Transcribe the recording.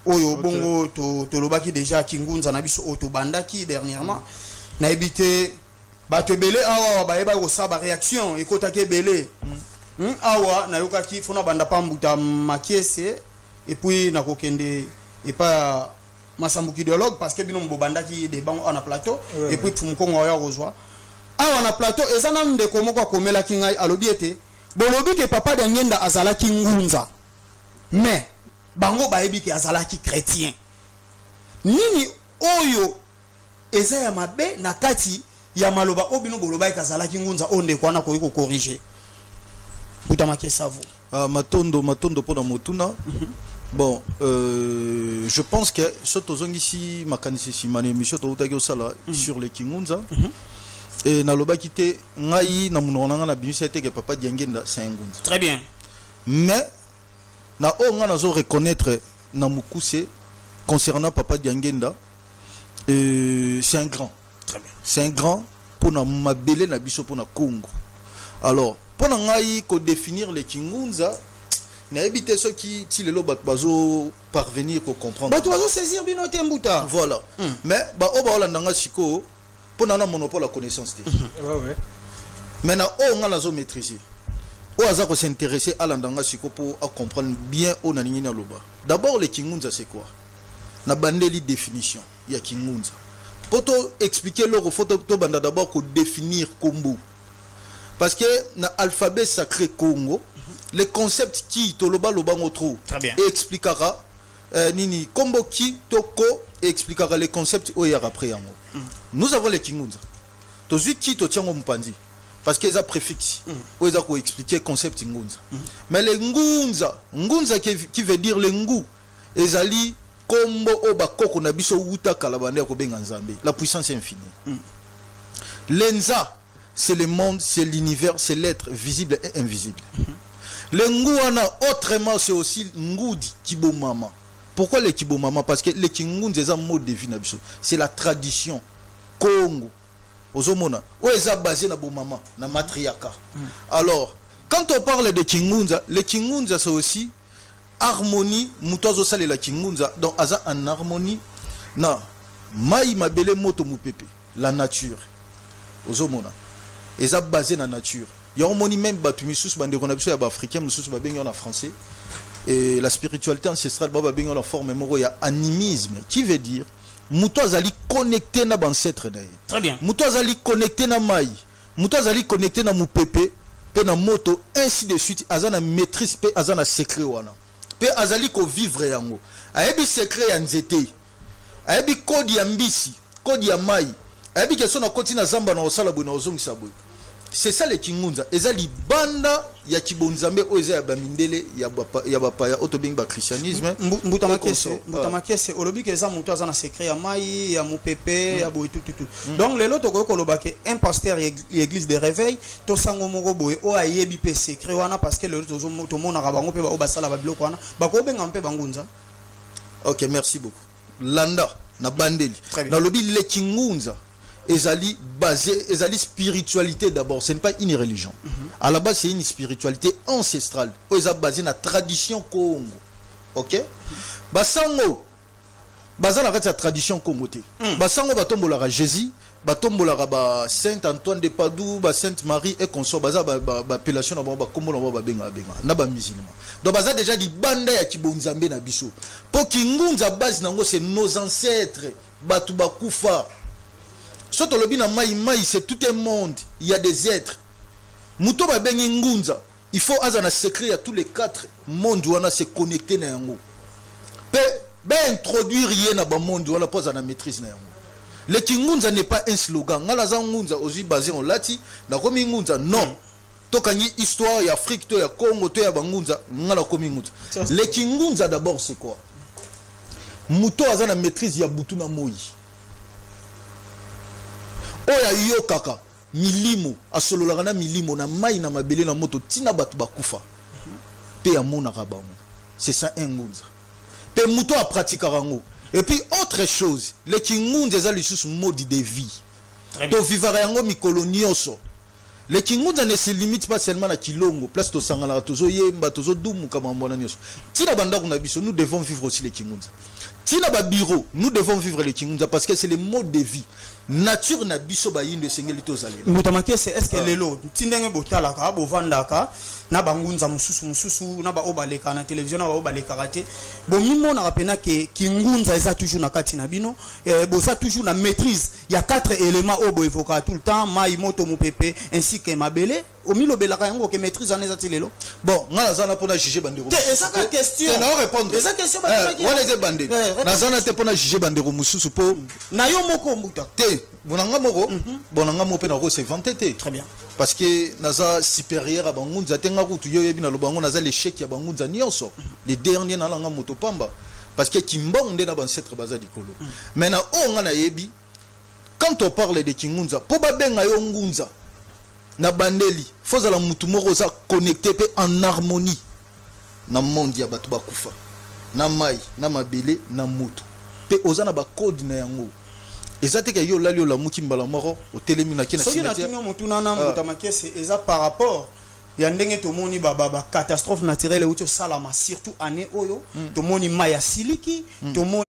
oyo bongo to lobaki déjà kingunza na biso oto bandaki dernièrement na ebité bato belé awa ba eba ko sa ba réaction ekotaki belé awa na yokaki fona banda pambuta makiese et puis na kokende et pas masambuki dialogue parce que bino mbobandaki des bancs en plateau et puis tumukongo ya rozwa awa na plateau ezana ndeko moko akomela kingai alobi ete bolobi ke papa de ngenda azalaki ngunza mais bango bayebi ke azalaki chrétien nini oyo eza ya mabe na kati ya maloba obino boloba ke azalaki ngunza onde kwana ko yiko corriger butamake savo matondo pona motuna. Bon, je pense que ce tozong ici makanisi simane mission totaki osala sur les kingunza et na loba kité ngai na munona na bimisete que papa diangenda c'est un ngunza. Très bien. Mais na o nga nazo reconnaître na mukuse concernant papa diangenda c'est un grand. Très bien. C'est un grand pour na mabele na biso pour na Congo. Alors, pour ngai ko définir les kingunza na éviter ceux qui si le lobat bazo parvenir ko comprendre ba bazo saisir bino tembuta voilà mais ba o ba olandanga siko pour na monopole la connaissance ouais mais na o nga nazo maîtriser o aza ko s'intéresser à landanga siko pour comprendre bien o na nini na loba. D'abord les kingunza c'est quoi na bandeli définition ya kingunza pour to expliquer leur photo to banda d'abord ko définir kombo parce que na alphabet sacré Congo les concepts qui toloba lobango trop expliquera nini kombo ki toko expliquera les concepts oya après yango. Nous avons les kingunza tozi ki to tiango mpanzi parce que ça préfixe oya ko expliquer concept ngunza mais les ngunza qui veut dire les ngu ezali kombo oba koko na biso uta kalabande ko benga nzambe la puissance infinie. Lenza c'est le monde, c'est l'univers, c'est l'être visible et invisible. Le ngouana autrement c'est aussi ngoudi kibomama. Pourquoi les kibomama? Parce que les kingun c'est un mode de vie nabiso. C'est la tradition Congo. Ozomona, où est basé na bomama, na matriarcat. Alors, quand on parle de kingunza, les kingunza c'est aussi harmonie, mutozo sale la kingunza. Donc aza en harmonie na mai mabele moto mupepe, la nature. Ozomona. Et ça basé dans la nature. Il y a un moni même batumisus bande qu'on a besoin d'africains, nous sommes bien en français. Et la spiritualité ancestrale baba bien en forme moro il y a animisme qui veut dire muto azali connecté na ancêtre na. Très bien. Muto azali connecté na mai. Muto azali connecté na mupepe, pe na moto ainsi de suite azana maîtrise pe azana secret wana. Pe azali ko vivre yango. Ayebi secret ya nzete. Ayebi code ya mbisi, code ya mai. Ayebi question na continue na zamba na osala bo na ozongisa bo. C'est ça les kingunza. Eza li banda ya kibonzambe o eza ya bamindele ya bapa ya otobing ba christianisme. Mbutamakese olobi ke eza mutu azana secret ya mai ya mupepe ya boy tout. Donc lelo to ko loba ke un pasteur l'église de réveil to sango moko boy o ayebi pe secret wana parce que le to mona ka bango pe ba o basala ba biloko wana ba ko benga mpe bangunza. OK, merci beaucoup. Landa na bandeli. Na lobi les kingunza ezali basé, ezali spiritualité d'abord, ce n'est pas une religion. À la base, c'est une spiritualité ancestrale. Ezali basé na tradition Congo. OK? Basango bazala la tradition Congo te. Basango batombola Jésus, batombola ba Saint Antoine de Padoue, ba Sainte Marie et consort baza ba appellation na ba kombo na ba benga na ba musulman. Donc baza déjà di banda ya kibonzambe na biso. Po kingunza base nango c'est nos ancêtres, batu bakufa. Soto lobina mai c'est tout un monde, il y a des êtres. Muto ba bengi ngunza, il faut azana secret à tous les quatre mondes où on a se connecter na yango. Pe introduire rien na ba monde où on a pas na maîtrise na yango. Le kingunza n'est pas un slogan. Ngala za ngunza aussi basé en lati, na komi ngunza non. To kanyi histoire ya Afrique, to ya Congo, to ya bangunza, ngala komi ngunza. Le kingunza d'abord c'est quoi? Muto azana maîtrise ya butu na moi. Oya yo kaka milimo asololaka na milimo na mai na mabele na moto tina batu bakufa pe ya mona kabango. C'est ça un ngunza. Pe muto a pratiquer rango. Et puis autre chose, les kingunza za lisusu mode de vie. To vivara yango mikolo nyonso. Les Kingunza ne se limitent pas seulement à Kilongo, place to Sangala, Tozo Yemba, Tozo Doum, Kamambona Nyos. Tina Banda Kunabiso, nous devons vivre aussi les Kingunza. Tina Babiro, nous devons vivre les Kingunza parce que c'est le mode de vie. Nature na biso ba yinde sengelito zalé. Mutamake c'est est-ce que lelo tindenge botalaka bovandaka na bangunza mususu na ba obaleka na télévision na ba obaleka raté. Bon mimo na rapena que kingunza eza toujours na kati na bino bo ça toujours na maîtrise. Il y a 4 éléments obo évoquer tout le temps mai moto mupepe ainsi que mabele au milo belaka yango que maîtrise en ezati lelo. Bon ngala zana pona juger bandeko. C'est ça la question. Na répondre. C'est ça question ba. Wala ze bandeko. Na zana te pona juger bandeko mususu po na yo moko mbuta. Bonanga moko bonanga mo pe na ko se vanter te. Très bien. Parce que naza supérieur à bangunza tenga kutu yo yebi na lobango naza l'échec ya bangunza nyonso les derniers na langa moto pamba parce que kimbonde na bancetre baza dikolo. Maintenant on na yebi quand on parle de kingunza po ba benga yo ngunza na bandeli faut la mutu moko za connecté pe en harmonie na monde ya batu bakufa na mai na mabele na mutu pe ozana ba code na yango. Et ça te que yo la la muki mbala moko au télémina kina kina. Soki na tinyo mutuna na mutamake c'est eza par rapport ya ndenge to moni ba catastrophe naturelle ou to salama surtout année oyo to moni maya siliki to moni